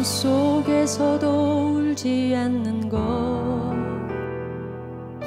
삶 속에서도 울지 않는 것,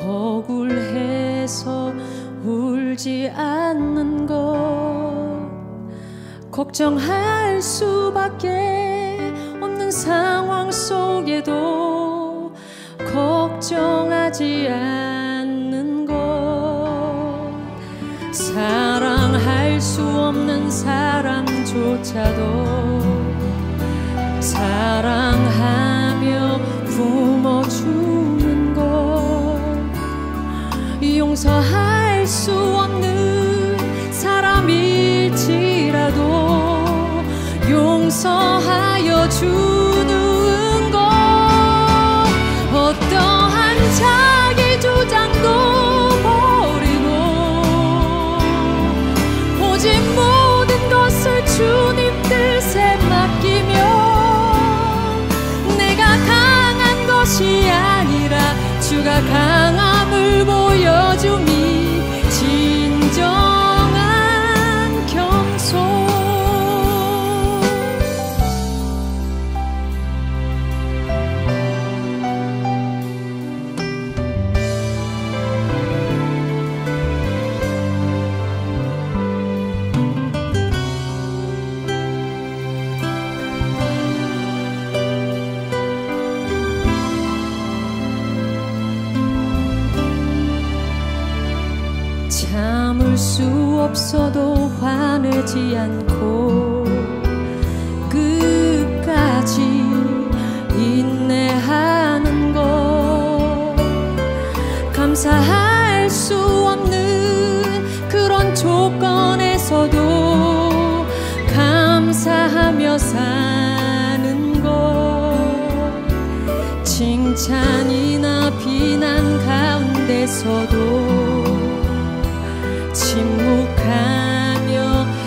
억울해서 울지 않는 것, 걱정할 수밖에 없는 상황 속에도 걱정하지 않는 것, 사랑할 수 없는 사람조차도 사랑하며 품어주는 것, 용서할 수 없는 사람일지라도 용서하여 주는 것, 어떠한 자기 주장도 버리고 오직 모든 것을 주님 뜻에 맡기며 것이 아니라 주가 강함을 보여줌이 진정한 겸손. 참을 수 없어도 화내지 않고 끝까지 인내하는 것, 감사할 수 없는 그런 조건에서도 감사하며 사는 것, 칭찬이나 비난 가운데서도 침묵하며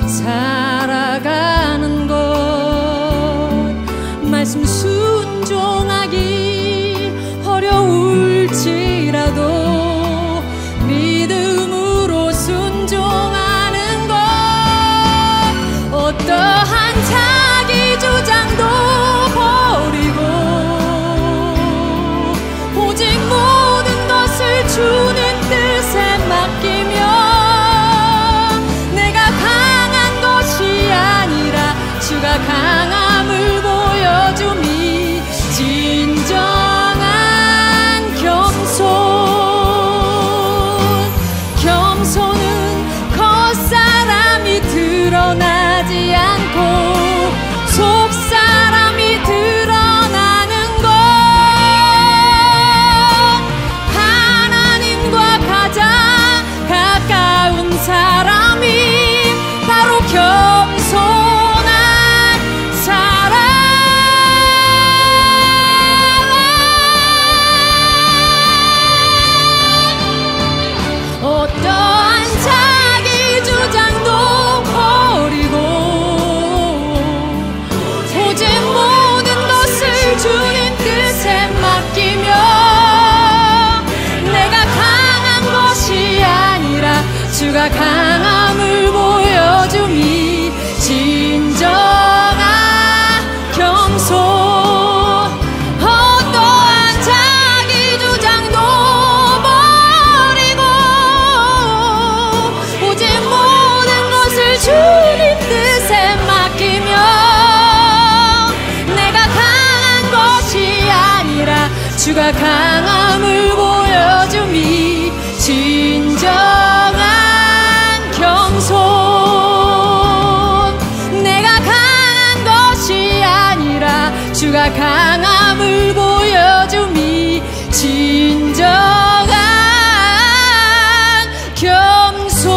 살아가는 것, 말씀 순종하기 어려울지라도 믿음으로 순종하는 것, 어떠한 자기 주장도 버리고 오직 모든 것을 주님 뜻에 맡기며 주가 강함을 보여줌이 진정한 겸손. 겸손은 겉사람이 드러나지 않고 속사람이 드러나는 것, 하나님과 가장 가까운 사람이 바로 겸손. 어떠한 자기 주장도 버리고 오직 모든 것을 주님 뜻에 맡기며 내가 강한 것이 아니라 주가 강함을 보여줌이 진정한 겸손. 주님 뜻에 맡기며 내가 강한 것이 아니라 주가 강함을 보여줌이 진정한 겸손. 내가 강한 것이 아니라 주가 강함을 보여줌이 진정한 겸손.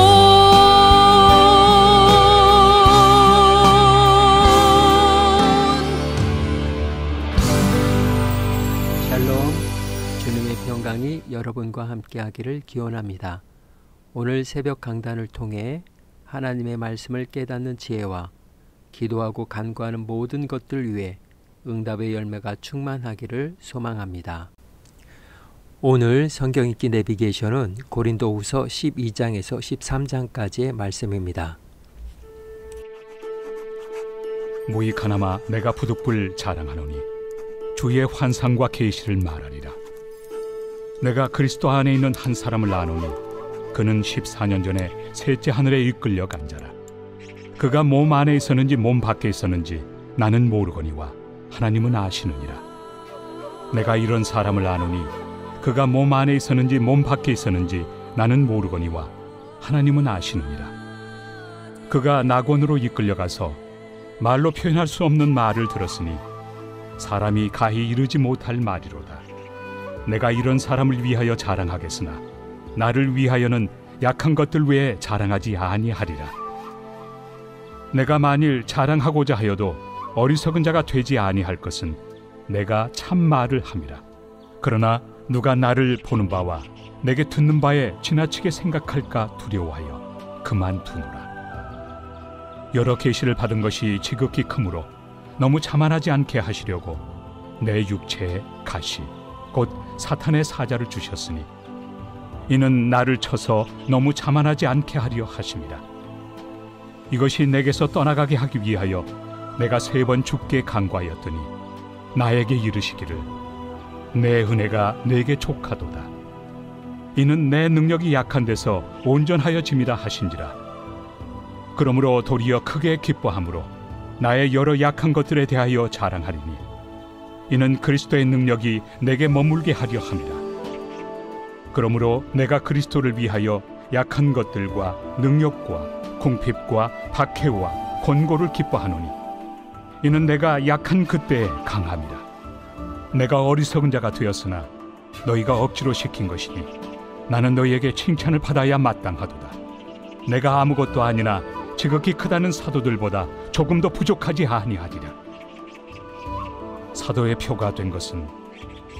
주님의 평강이 여러분과 함께하기를 기원합니다. 오늘 새벽 강단을 통해 하나님의 말씀을 깨닫는 지혜와 기도하고 간구하는 모든 것들 위해 응답의 열매가 충만하기를 소망합니다. 오늘 성경 읽기 내비게이션은 고린도후서 12장에서 13장까지의 말씀입니다. 무익하나마 내가 부득불 자랑하노니 주의 환상과 계시를 말하리라. 내가 그리스도 안에 있는 한 사람을 아노니 그는 14년 전에 셋째 하늘에 이끌려 간 자라. 그가 몸 안에 있었는지 몸 밖에 있었는지 나는 모르거니와 하나님은 아시느니라. 내가 이런 사람을 아노니 그가 몸 안에 있었는지 몸 밖에 있었는지 나는 모르거니와 하나님은 아시느니라. 그가 낙원으로 이끌려가서 말로 표현할 수 없는 말을 들었으니 사람이 가히 이르지 못할 말이로다. 내가 이런 사람을 위하여 자랑하겠으나 나를 위하여는 약한 것들 외에 자랑하지 아니하리라. 내가 만일 자랑하고자 하여도 어리석은 자가 되지 아니할 것은 내가 참 말을 함이라. 그러나 누가 나를 보는 바와 내게 듣는 바에 지나치게 생각할까 두려워하여 그만두노라. 여러 계시를 받은 것이 지극히 크므로 너무 자만하지 않게 하시려고 내 육체에 가시 곧 사탄의 사자를 주셨으니 이는 나를 쳐서 너무 자만하지 않게 하려 하심이라. 이것이 내게서 떠나가게 하기 위하여 내가 3번 주께 간구하였더니 나에게 이르시기를 내 은혜가 내게 족하도다. 이는 내 능력이 약한 데서 온전하여 짐이라 하신지라. 그러므로 도리어 크게 기뻐함으로 나의 여러 약한 것들에 대하여 자랑하리니 이는 그리스도의 능력이 내게 머물게 하려 함이라. 그러므로 내가 그리스도를 위하여 약한 것들과 능력과 궁핍과 박해와 권고를 기뻐하노니 이는 내가 약한 그때에 강함이라. 내가 어리석은 자가 되었으나 너희가 억지로 시킨 것이니 나는 너희에게 칭찬을 받아야 마땅하도다. 내가 아무것도 아니나 지극히 크다는 사도들보다 조금도 부족하지 아니하리라. 사도의 표가 된 것은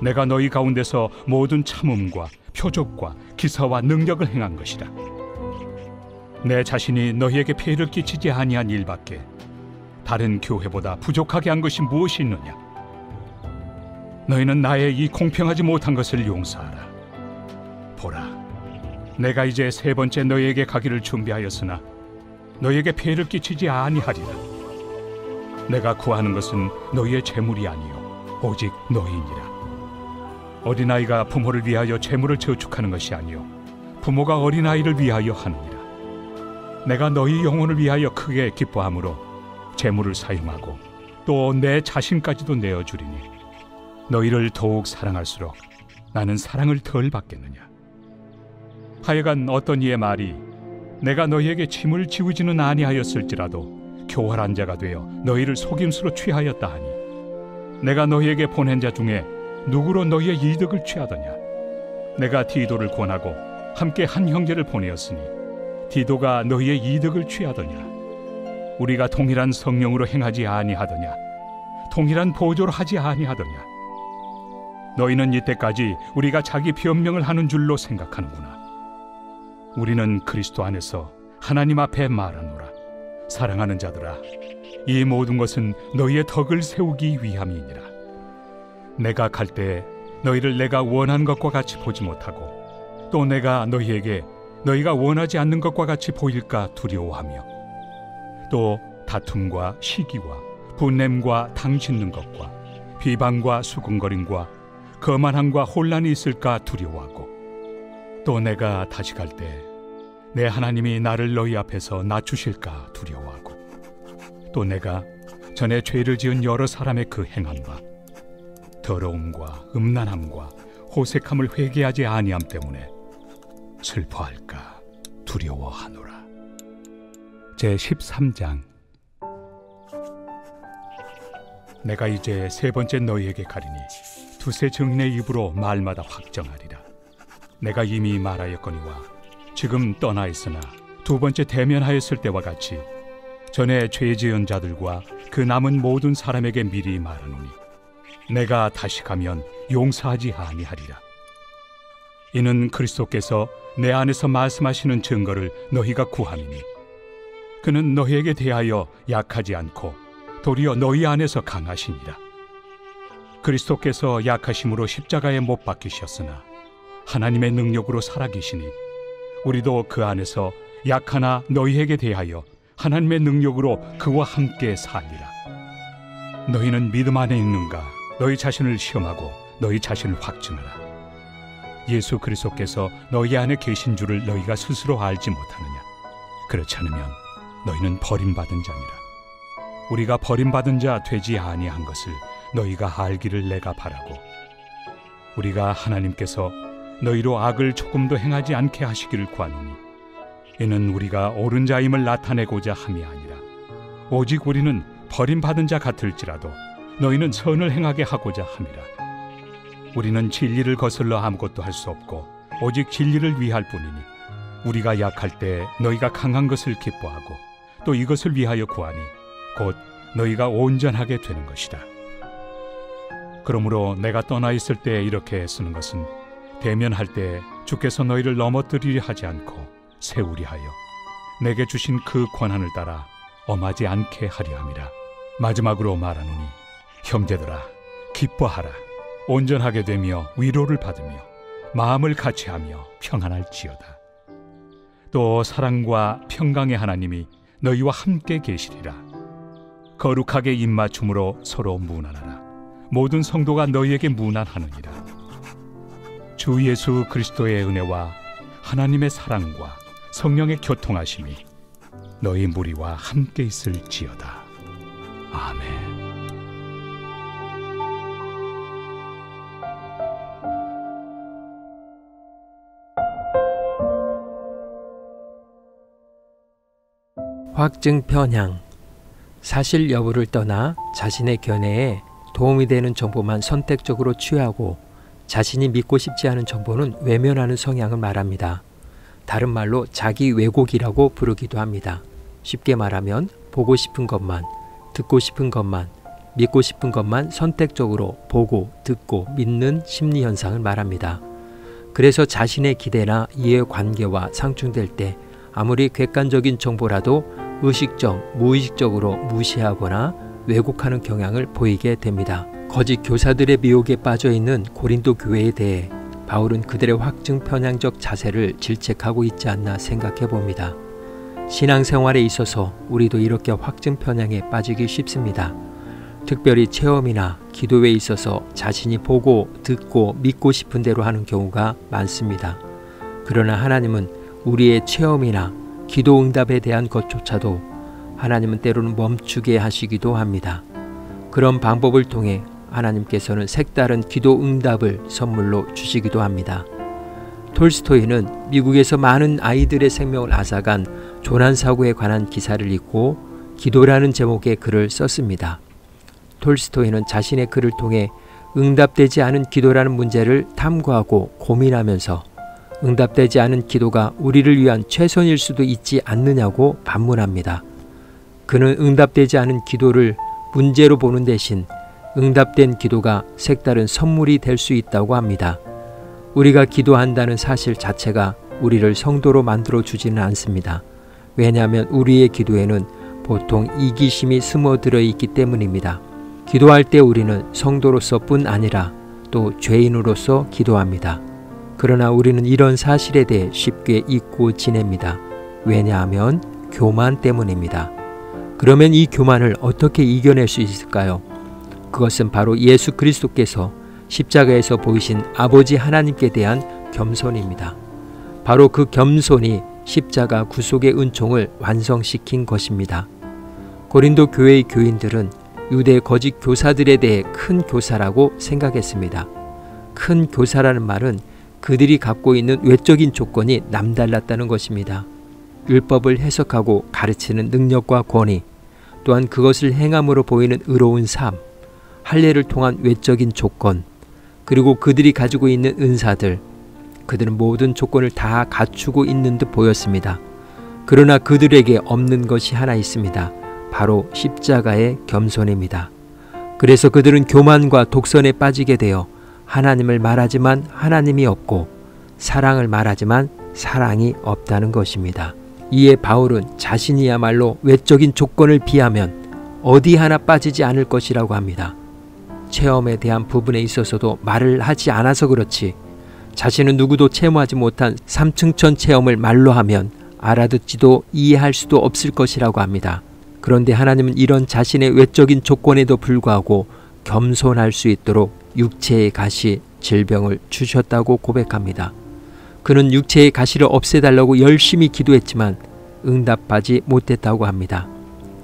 내가 너희 가운데서 모든 참음과 표적과 기사와 능력을 행한 것이라. 내 자신이 너희에게 폐해를 끼치지 아니한 일밖에 다른 교회보다 부족하게 한 것이 무엇이 있느냐. 너희는 나의 이 공평하지 못한 것을 용서하라. 보라, 내가 이제 3번째 너희에게 가기를 준비하였으나 너희에게 폐해를 끼치지 아니하리라. 내가 구하는 것은 너희의 재물이 아니요 오직 너희니라. 어린아이가 부모를 위하여 재물을 저축하는 것이 아니요 부모가 어린아이를 위하여 하느니라. 내가 너희 영혼을 위하여 크게 기뻐함으로 재물을 사용하고 또 내 자신까지도 내어주리니 너희를 더욱 사랑할수록 나는 사랑을 덜 받겠느냐. 하여간 어떤 이의 말이 내가 너희에게 짐을 지우지는 아니하였을지라도 교활한 자가 되어 너희를 속임수로 취하였다 하니 내가 너희에게 보낸 자 중에 누구로 너희의 이득을 취하더냐. 내가 디도를 권하고 함께 한 형제를 보내었으니 디도가 너희의 이득을 취하더냐. 우리가 동일한 성령으로 행하지 아니하더냐. 동일한 보조로 하지 아니하더냐. 너희는 이때까지 우리가 자기 변명을 하는 줄로 생각하는구나. 우리는 그리스도 안에서 하나님 앞에 말하노라. 사랑하는 자들아, 이 모든 것은 너희의 덕을 세우기 위함이니라. 내가 갈 때에 너희를 내가 원하는 것과 같이 보지 못하고 또 내가 너희에게 너희가 원하지 않는 것과 같이 보일까 두려워하며 또 다툼과 시기와 분냄과 당짓는 것과 비방과 수군거림과 거만함과 혼란이 있을까 두려워하고 또 내가 다시 갈 때 내 하나님이 나를 너희 앞에서 낮추실까 두려워하고 또 내가 전에 죄를 지은 여러 사람의 그 행함과 더러움과 음란함과 호색함을 회개하지 아니함 때문에 슬퍼할까 두려워하노라. 제13장. 내가 이제 3번째 너희에게 가리니 두세 증인의 입으로 말마다 확정하리라. 내가 이미 말하였거니와 지금 떠나 있으나 2번째 대면하였을 때와 같이 전에 죄 지은 자들과 그 남은 모든 사람에게 미리 말하노니 내가 다시 가면 용서하지 아니하리라. 이는 그리스도께서 내 안에서 말씀하시는 증거를 너희가 구함이니 그는 너희에게 대하여 약하지 않고 도리어 너희 안에서 강하시니라. 그리스도께서 약하심으로 십자가에 못 박히셨으나 하나님의 능력으로 살아계시니 우리도 그 안에서 약하나 너희에게 대하여 하나님의 능력으로 그와 함께 살리라. 너희는 믿음 안에 있는가? 너희 자신을 시험하고 너희 자신을 확증하라. 예수 그리스도께서 너희 안에 계신 줄을 너희가 스스로 알지 못하느냐? 그렇지 않으면 너희는 버림받은 자니라. 우리가 버림받은 자 되지 아니한 것을 너희가 알기를 내가 바라고, 우리가 하나님께서 너희로 악을 조금도 행하지 않게 하시기를 구하노니, 이는 우리가 옳은 자임을 나타내고자 함이 아니라 오직 우리는 버림받은 자 같을지라도 너희는 선을 행하게 하고자 함이라. 우리는 진리를 거슬러 아무것도 할 수 없고 오직 진리를 위할 뿐이니, 우리가 약할 때 너희가 강한 것을 기뻐하고 또 이것을 위하여 구하니 곧 너희가 온전하게 되는 것이다. 그러므로 내가 떠나 있을 때 이렇게 쓰는 것은 대면할 때 주께서 너희를 넘어뜨리려 하지 않고 세우리 하여 내게 주신 그 권한을 따라 엄하지 않게 하려 함이라. 마지막으로 말하노니, 형제들아, 기뻐하라. 온전하게 되며 위로를 받으며 마음을 같이하며 평안할지어다. 또 사랑과 평강의 하나님이 너희와 함께 계시리라. 거룩하게 입맞춤으로 서로 문안하라. 모든 성도가 너희에게 문안하느니라. 주 예수 그리스도의 은혜와 하나님의 사랑과 성령의 교통하심이 너희 무리와 함께 있을지어다. 아멘. 확증 편향. 사실 여부를 떠나 자신의 견해에 도움이 되는 정보만 선택적으로 취하고 자신이 믿고 싶지 않은 정보는 외면하는 성향을 말합니다. 다른 말로 자기 왜곡이라고 부르기도 합니다. 쉽게 말하면 보고 싶은 것만, 듣고 싶은 것만, 믿고 싶은 것만 선택적으로 보고, 듣고, 믿는 심리 현상을 말합니다. 그래서 자신의 기대나 이해관계와 상충될 때 아무리 객관적인 정보라도 의식적, 무의식적으로 무시하거나 왜곡하는 경향을 보이게 됩니다. 거짓 교사들의 미혹에 빠져있는 고린도 교회에 대해 바울은 그들의 확증 편향적 자세를 질책하고 있지 않나 생각해 봅니다. 신앙생활에 있어서 우리도 이렇게 확증 편향에 빠지기 쉽습니다. 특별히 체험이나 기도에 있어서 자신이 보고, 듣고, 믿고 싶은 대로 하는 경우가 많습니다. 그러나 하나님은 우리의 체험이나 기도 응답에 대한 것조차도 하나님은 때로는 멈추게 하시기도 합니다. 그런 방법을 통해 하나님께서는 색다른 기도 응답을 선물로 주시기도 합니다. 톨스토이는 미국에서 많은 아이들의 생명을 앗아간 조난사고에 관한 기사를 읽고 기도라는 제목의 글을 썼습니다. 톨스토이는 자신의 글을 통해 응답되지 않은 기도라는 문제를 탐구하고 고민하면서 응답되지 않은 기도가 우리를 위한 최선일 수도 있지 않느냐고 반문합니다. 그는 응답되지 않은 기도를 문제로 보는 대신 응답된 기도가 색다른 선물이 될 수 있다고 합니다. 우리가 기도한다는 사실 자체가 우리를 성도로 만들어 주지는 않습니다. 왜냐하면 우리의 기도에는 보통 이기심이 스며들어 있기 때문입니다. 기도할 때 우리는 성도로서 뿐 아니라 또 죄인으로서 기도합니다. 그러나 우리는 이런 사실에 대해 쉽게 잊고 지냅니다. 왜냐하면 교만 때문입니다. 그러면 이 교만을 어떻게 이겨낼 수 있을까요? 그것은 바로 예수 그리스도께서 십자가에서 보이신 아버지 하나님께 대한 겸손입니다. 바로 그 겸손이 십자가 구속의 은총을 완성시킨 것입니다. 고린도 교회의 교인들은 유대 거짓 교사들에 대해 큰 교사라고 생각했습니다. 큰 교사라는 말은 그들이 갖고 있는 외적인 조건이 남달랐다는 것입니다. 율법을 해석하고 가르치는 능력과 권위, 또한 그것을 행함으로 보이는 의로운 삶, 할례를 통한 외적인 조건, 그리고 그들이 가지고 있는 은사들, 그들은 모든 조건을 다 갖추고 있는 듯 보였습니다. 그러나 그들에게 없는 것이 하나 있습니다. 바로 십자가의 겸손입니다. 그래서 그들은 교만과 독선에 빠지게 되어 하나님을 말하지만 하나님이 없고 사랑을 말하지만 사랑이 없다는 것입니다. 이에 바울은 자신이야말로 외적인 조건을 비하면 어디 하나 빠지지 않을 것이라고 합니다. 체험에 대한 부분에 있어서도 말을 하지 않아서 그렇지 자신은 누구도 체험하지 못한 삼층천 체험을 말로 하면 알아듣지도 이해할 수도 없을 것이라고 합니다. 그런데 하나님은 이런 자신의 외적인 조건에도 불구하고 겸손할 수 있도록 육체의 가시, 질병을 주셨다고 고백합니다. 그는 육체의 가시를 없애달라고 열심히 기도했지만 응답받지 못했다고 합니다.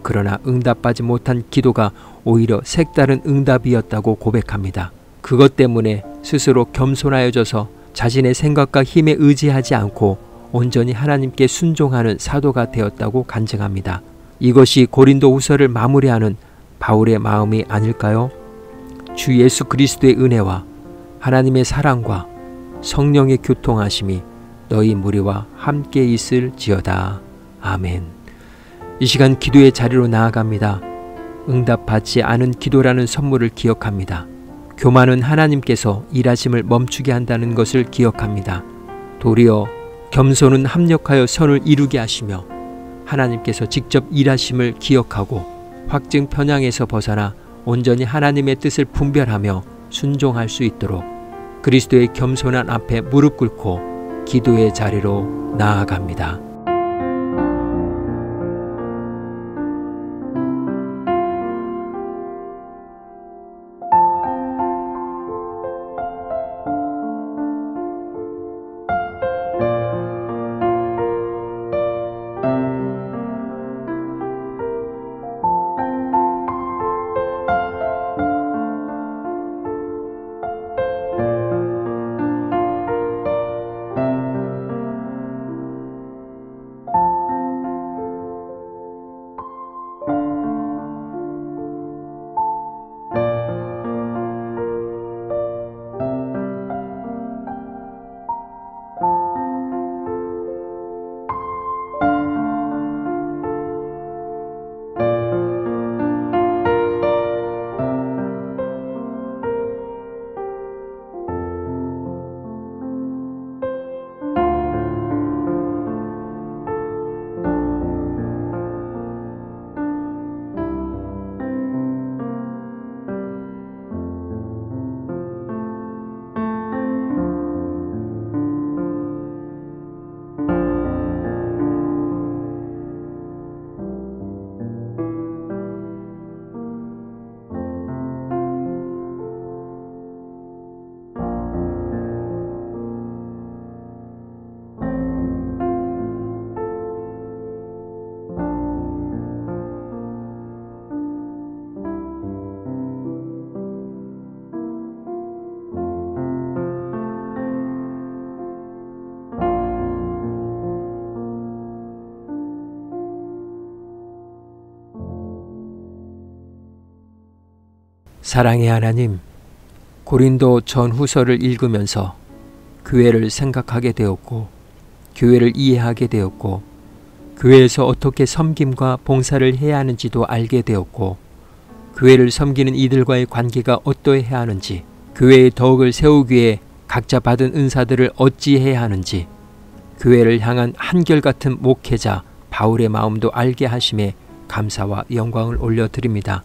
그러나 응답받지 못한 기도가 오히려 색다른 응답이었다고 고백합니다. 그것 때문에 스스로 겸손하여져서 자신의 생각과 힘에 의지하지 않고 온전히 하나님께 순종하는 사도가 되었다고 간증합니다. 이것이 고린도후서를 마무리하는 바울의 마음이 아닐까요? 주 예수 그리스도의 은혜와 하나님의 사랑과 성령의 교통하심이 너희 무리와 함께 있을지어다. 아멘. 이 시간 기도의 자리로 나아갑니다. 응답받지 않은 기도라는 선물을 기억합니다. 교만은 하나님께서 일하심을 멈추게 한다는 것을 기억합니다. 도리어 겸손은 합력하여 선을 이루게 하시며 하나님께서 직접 일하심을 기억하고 확증 편향에서 벗어나 온전히 하나님의 뜻을 분별하며 순종할 수 있도록 그리스도의 겸손한 앞에 무릎 꿇고 기도의 자리로 나아갑니다. 사랑의 하나님, 고린도 전후서를 읽으면서 교회를 생각하게 되었고 교회를 이해하게 되었고 교회에서 어떻게 섬김과 봉사를 해야 하는지도 알게 되었고 교회를 섬기는 이들과의 관계가 어떠해야 하는지 교회의 덕을 세우기 위해 각자 받은 은사들을 어찌해야 하는지 교회를 향한 한결같은 목회자 바울의 마음도 알게 하심에 감사와 영광을 올려드립니다.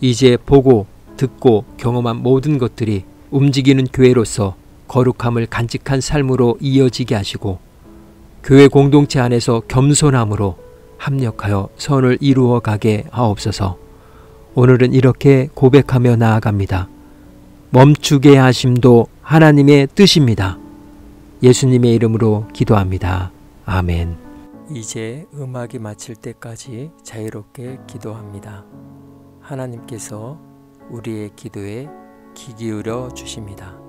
이제 보고 듣고 경험한 모든 것들이 움직이는 교회로서 거룩함을 간직한 삶으로 이어지게 하시고 교회 공동체 안에서 겸손함으로 합력하여 선을 이루어 가게 하옵소서. 오늘은 이렇게 고백하며 나아갑니다. 멈추게 하심도 하나님의 뜻입니다. 예수님의 이름으로 기도합니다. 아멘. 이제 음악이 마칠 때까지 자유롭게 기도합니다. 하나님께서 우리의 기도에 귀 기울여 주십니다.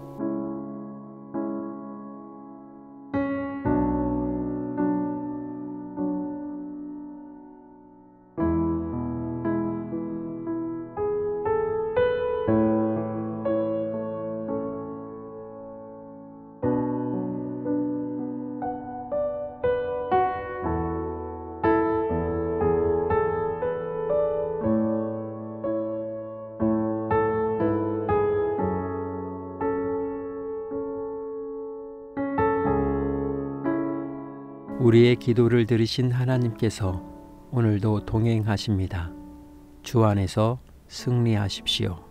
우리의 기도를 들으신 하나님께서 오늘도 동행하십니다. 주 안에서 승리하십시오.